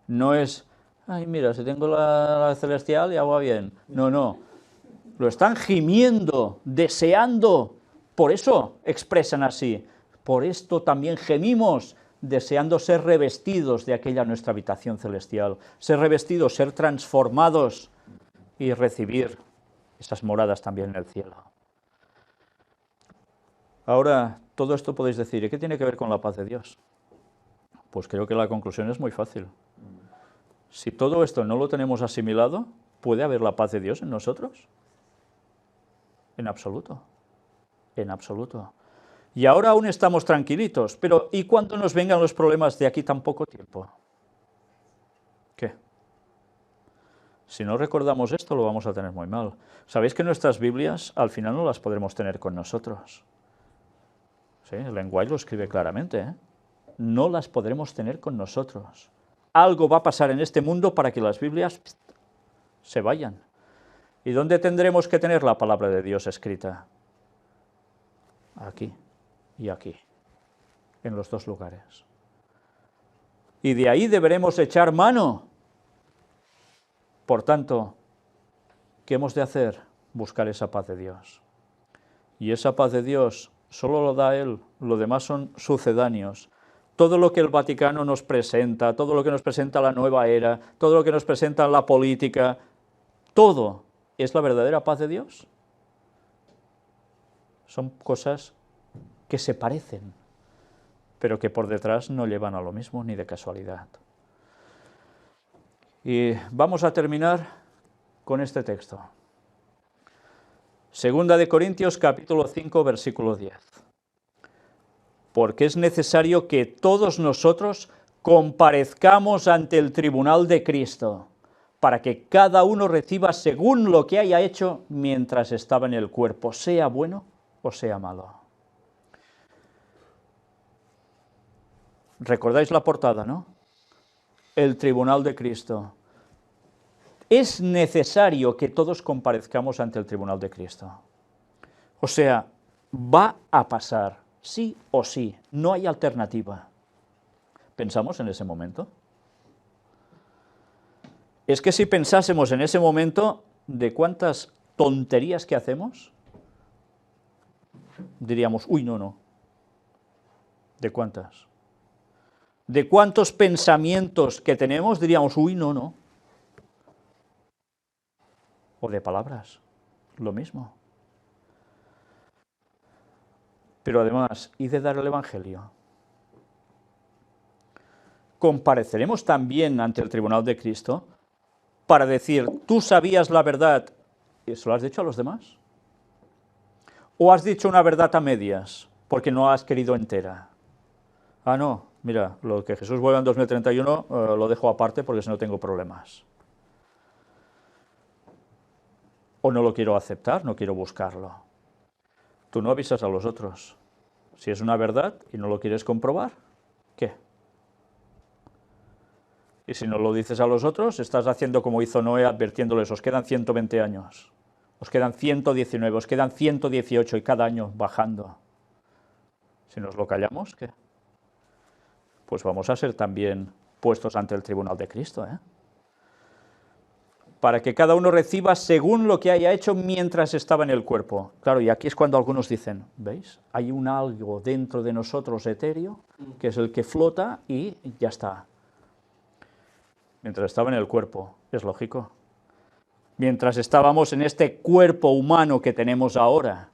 No es, ay, mira, si tengo la celestial ya va bien. No, no. Lo están gimiendo, deseando. Por eso expresan así. Por esto también gemimos, deseando ser revestidos de aquella nuestra habitación celestial. Ser revestidos, ser transformados y recibir esas moradas también en el cielo. Ahora, todo esto podéis decir, ¿y qué tiene que ver con la paz de Dios? Pues creo que la conclusión es muy fácil. Si todo esto no lo tenemos asimilado, ¿puede haber la paz de Dios en nosotros? En absoluto. En absoluto. Y ahora aún estamos tranquilitos, pero ¿y cuando nos vengan los problemas de aquí tan poco tiempo? ¿Qué? Si no recordamos esto, lo vamos a tener muy mal. ¿Sabéis que nuestras Biblias al final no las podremos tener con nosotros? Sí, el lenguaje lo escribe claramente, ¿eh? No las podremos tener con nosotros. Algo va a pasar en este mundo para que las Biblias se vayan. ¿Y dónde tendremos que tener la palabra de Dios escrita? Aquí y aquí, en los dos lugares. Y de ahí deberemos echar mano. Por tanto, ¿qué hemos de hacer? Buscar esa paz de Dios. Y esa paz de Dios solo lo da Él, lo demás son sucedáneos. Todo lo que el Vaticano nos presenta, todo lo que nos presenta la nueva era, todo lo que nos presenta la política, todo es la verdadera paz de Dios. Son cosas que se parecen, pero que por detrás no llevan a lo mismo ni de casualidad. Y vamos a terminar con este texto. Segunda de Corintios, capítulo 5, versículo 10. Porque es necesario que todos nosotros comparezcamos ante el tribunal de Cristo, para que cada uno reciba según lo que haya hecho mientras estaba en el cuerpo, sea bueno o sea malo. ¿Recordáis la portada, no? El tribunal de Cristo. Es necesario que todos comparezcamos ante el tribunal de Cristo. O sea, va a pasar, sí o sí, no hay alternativa. ¿Pensamos en ese momento? Es que si pensásemos en ese momento de cuántas tonterías que hacemos, diríamos, uy, no. ¿De cuántas? De cuántos pensamientos que tenemos, diríamos, uy, no. O de palabras, lo mismo. Pero además, ¿y de dar el Evangelio? Compareceremos también ante el tribunal de Cristo para decir, tú sabías la verdad, ¿y se lo has dicho a los demás? ¿O has dicho una verdad a medias, porque no has querido entera? Ah, no, mira, lo que Jesús vuelva en 2031 lo dejo aparte porque si no tengo problemas. O no lo quiero aceptar, no quiero buscarlo. Tú no avisas a los otros. Si es una verdad y no lo quieres comprobar, ¿qué? Y si no lo dices a los otros, estás haciendo como hizo Noé advirtiéndoles, os quedan 120 años, os quedan 119, os quedan 118 y cada año bajando. Si nos lo callamos, ¿qué? Pues vamos a ser también puestos ante el tribunal de Cristo, ¿eh? Para que cada uno reciba según lo que haya hecho mientras estaba en el cuerpo. Claro, y aquí es cuando algunos dicen, ¿veis? Hay un algo dentro de nosotros etéreo, que es el que flota y ya está. Mientras estaba en el cuerpo, es lógico. Mientras estábamos en este cuerpo humano que tenemos ahora,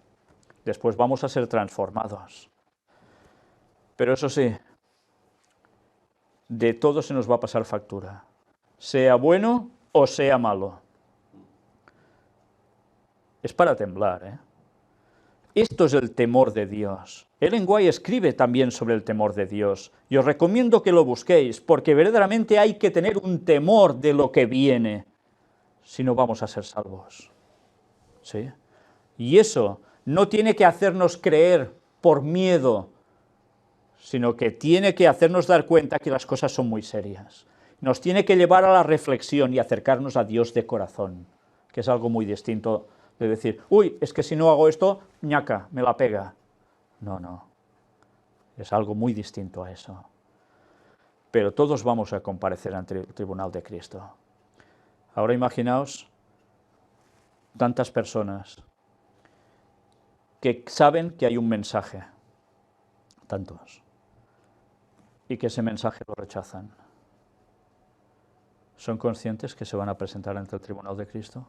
después vamos a ser transformados. Pero eso sí, de todo se nos va a pasar factura, sea bueno o sea malo. Es para temblar, ¿eh? Esto es el temor de Dios. Ellen White escribe también sobre el temor de Dios. Y os recomiendo que lo busquéis, porque verdaderamente hay que tener un temor de lo que viene, si no vamos a ser salvos. ¿Sí? Y eso no tiene que hacernos creer por miedo, sino que tiene que hacernos dar cuenta que las cosas son muy serias. Nos tiene que llevar a la reflexión y acercarnos a Dios de corazón, que es algo muy distinto de decir, uy, es que si no hago esto, ñaca, me la pega. No, no, es algo muy distinto a eso. Pero todos vamos a comparecer ante el tribunal de Cristo. Ahora imaginaos tantas personas que saben que hay un mensaje, tantos, y que ese mensaje lo rechazan. ¿Son conscientes que se van a presentar ante el tribunal de Cristo?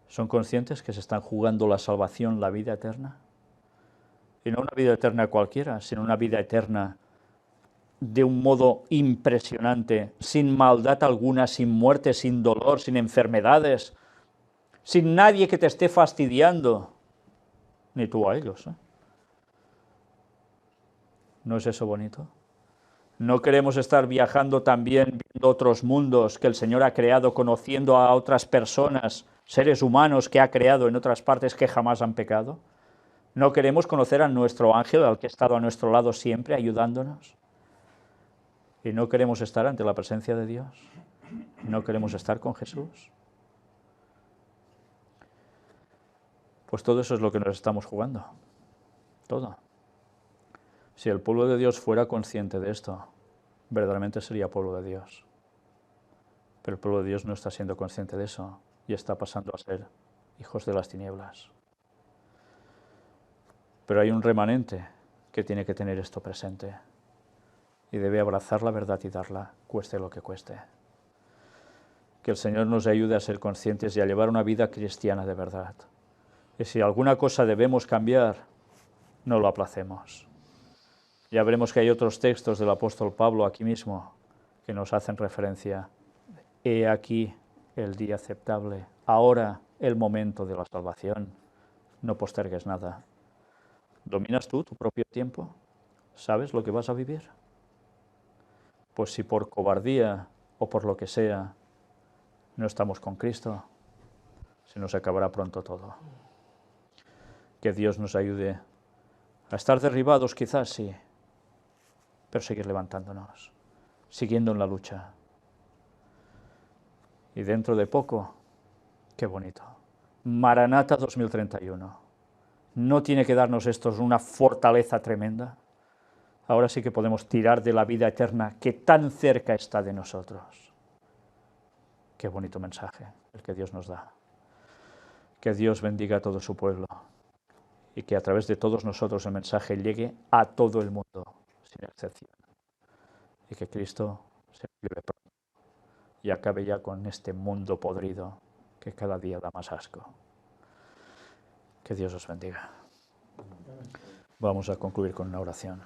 ¿Son conscientes que se están jugando la salvación, la vida eterna? Y no una vida eterna cualquiera, sino una vida eterna de un modo impresionante, sin maldad alguna, sin muerte, sin dolor, sin enfermedades, sin nadie que te esté fastidiando, ni tú a ellos, ¿eh? ¿No es eso bonito? ¿No queremos estar viajando también, viendo otros mundos que el Señor ha creado, conociendo a otras personas, seres humanos que ha creado en otras partes que jamás han pecado? ¿No queremos conocer a nuestro ángel, al que ha estado a nuestro lado siempre, ayudándonos? ¿Y no queremos estar ante la presencia de Dios? ¿No queremos estar con Jesús? Pues todo eso es lo que nos estamos jugando. Todo. Si el pueblo de Dios fuera consciente de esto, verdaderamente sería pueblo de Dios. Pero el pueblo de Dios no está siendo consciente de eso y está pasando a ser hijos de las tinieblas. Pero hay un remanente que tiene que tener esto presente y debe abrazar la verdad y darla, cueste lo que cueste. Que el Señor nos ayude a ser conscientes y a llevar una vida cristiana de verdad. Y si alguna cosa debemos cambiar, no lo aplacemos. Ya veremos que hay otros textos del apóstol Pablo aquí mismo que nos hacen referencia. He aquí el día aceptable, ahora el momento de la salvación. No postergues nada. ¿Dominas tú tu propio tiempo? ¿Sabes lo que vas a vivir? Pues si por cobardía o por lo que sea no estamos con Cristo, se nos acabará pronto todo. Que Dios nos ayude a estar derribados, quizás sí, pero seguir levantándonos, siguiendo en la lucha. Y dentro de poco, qué bonito, Maranata 2031. ¿No tiene que darnos esto una fortaleza tremenda? Ahora sí que podemos tirar de la vida eterna que tan cerca está de nosotros. Qué bonito mensaje el que Dios nos da. Que Dios bendiga a todo su pueblo y que a través de todos nosotros el mensaje llegue a todo el mundo, sin excepción. Y que Cristo se lleve pronto y acabe ya con este mundo podrido que cada día da más asco. Que Dios os bendiga. Vamos a concluir con una oración.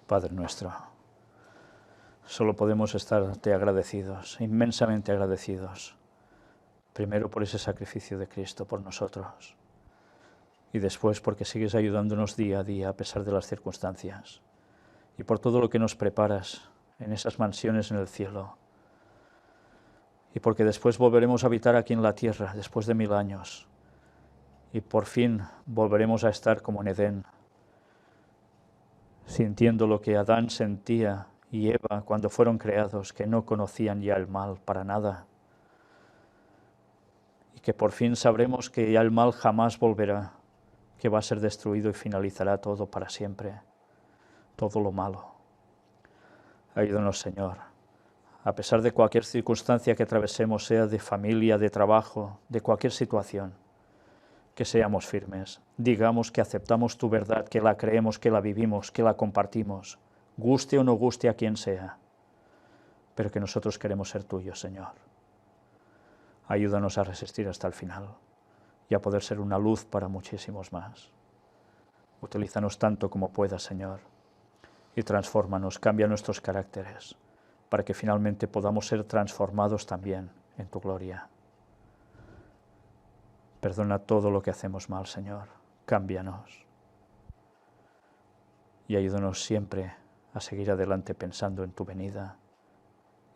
Padre nuestro, solo podemos estarte agradecidos, inmensamente agradecidos, primero por ese sacrificio de Cristo por nosotros y después porque sigues ayudándonos día a día a pesar de las circunstancias y por todo lo que nos preparas en esas mansiones en el cielo y porque después volveremos a habitar aquí en la tierra después de 1000 años y por fin volveremos a estar como en Edén, sintiendo lo que Adán sentía y Eva cuando fueron creados, que no conocían ya el mal para nada. Y que por fin sabremos que ya el mal jamás volverá, que va a ser destruido y finalizará todo para siempre, todo lo malo. Ayúdanos, Señor, a pesar de cualquier circunstancia que atravesemos, sea de familia, de trabajo, de cualquier situación, que seamos firmes, digamos que aceptamos tu verdad, que la creemos, que la vivimos, que la compartimos, guste o no guste a quien sea, pero que nosotros queremos ser tuyos, Señor. Ayúdanos a resistir hasta el final y a poder ser una luz para muchísimos más. Utilízanos tanto como puedas, Señor, y transfórmanos, cambia nuestros caracteres, para que finalmente podamos ser transformados también en tu gloria. Perdona todo lo que hacemos mal, Señor. Cámbianos. Y ayúdanos siempre a seguir adelante pensando en tu venida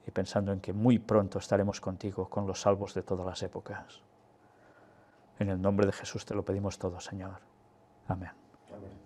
y pensando en que muy pronto estaremos contigo con los salvos de todas las épocas. En el nombre de Jesús te lo pedimos todo, Señor. Amén. Amén.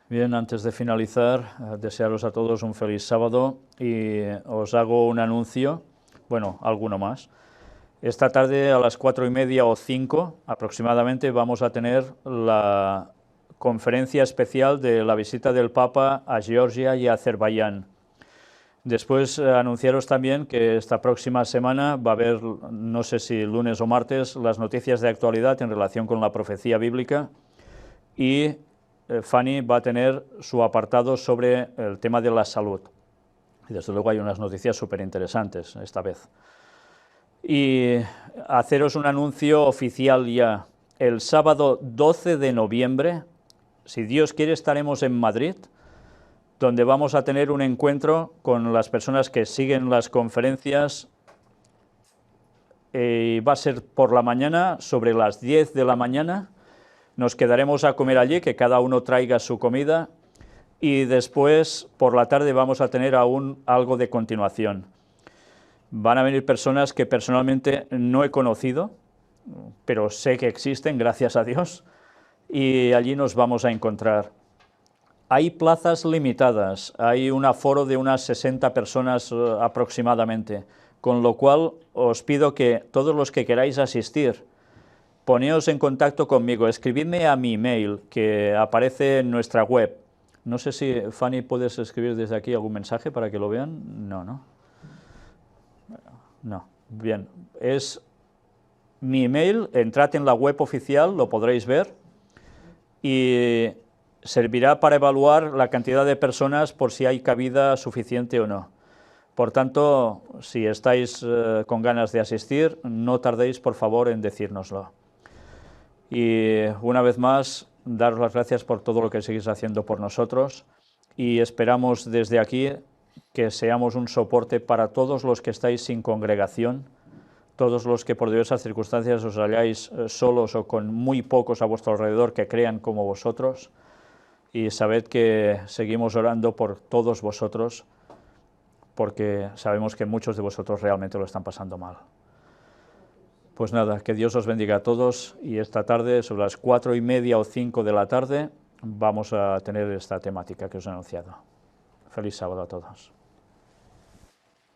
Bien, antes de finalizar, desearos a todos un feliz sábado y os hago un anuncio, bueno, alguno más. Esta tarde a las 4:30 o 5 aproximadamente vamos a tener la conferencia especial de la visita del Papa a Georgia y a Azerbaiyán. Después anunciaros también que esta próxima semana va a haber, no sé si lunes o martes, las noticias de actualidad en relación con la profecía bíblica y Fanny va a tener su apartado sobre el tema de la salud. Y desde luego hay unas noticias súper interesantes esta vez. Y haceros un anuncio oficial ya. El sábado 12 de noviembre, si Dios quiere, estaremos en Madrid, donde vamos a tener un encuentro con las personas que siguen las conferencias. Va a ser por la mañana, sobre las 10 de la mañana. Nos quedaremos a comer allí, que cada uno traiga su comida, y después, por la tarde, vamos a tener aún algo de continuación. Van a venir personas que personalmente no he conocido, pero sé que existen, gracias a Dios, y allí nos vamos a encontrar. Hay plazas limitadas, hay un aforo de unas 60 personas aproximadamente, con lo cual os pido que todos los que queráis asistir, poneos en contacto conmigo, escribidme a mi email que aparece en nuestra web. No sé si, Fanny, puedes escribir desde aquí algún mensaje para que lo vean. No. Bien, es mi email, entrad en la web oficial, lo podréis ver, y servirá para evaluar la cantidad de personas por si hay cabida suficiente o no. Por tanto, si estáis con ganas de asistir, no tardéis, por favor, en decírnoslo. Y una vez más, daros las gracias por todo lo que seguís haciendo por nosotros y esperamos desde aquí que seamos un soporte para todos los que estáis sin congregación, todos los que por diversas circunstancias os halláis solos o con muy pocos a vuestro alrededor que crean como vosotros, y sabed que seguimos orando por todos vosotros porque sabemos que muchos de vosotros realmente lo están pasando mal. Pues nada, que Dios os bendiga a todos y esta tarde, sobre las 4:30 o 5 de la tarde, vamos a tener esta temática que os he anunciado. Feliz sábado a todos.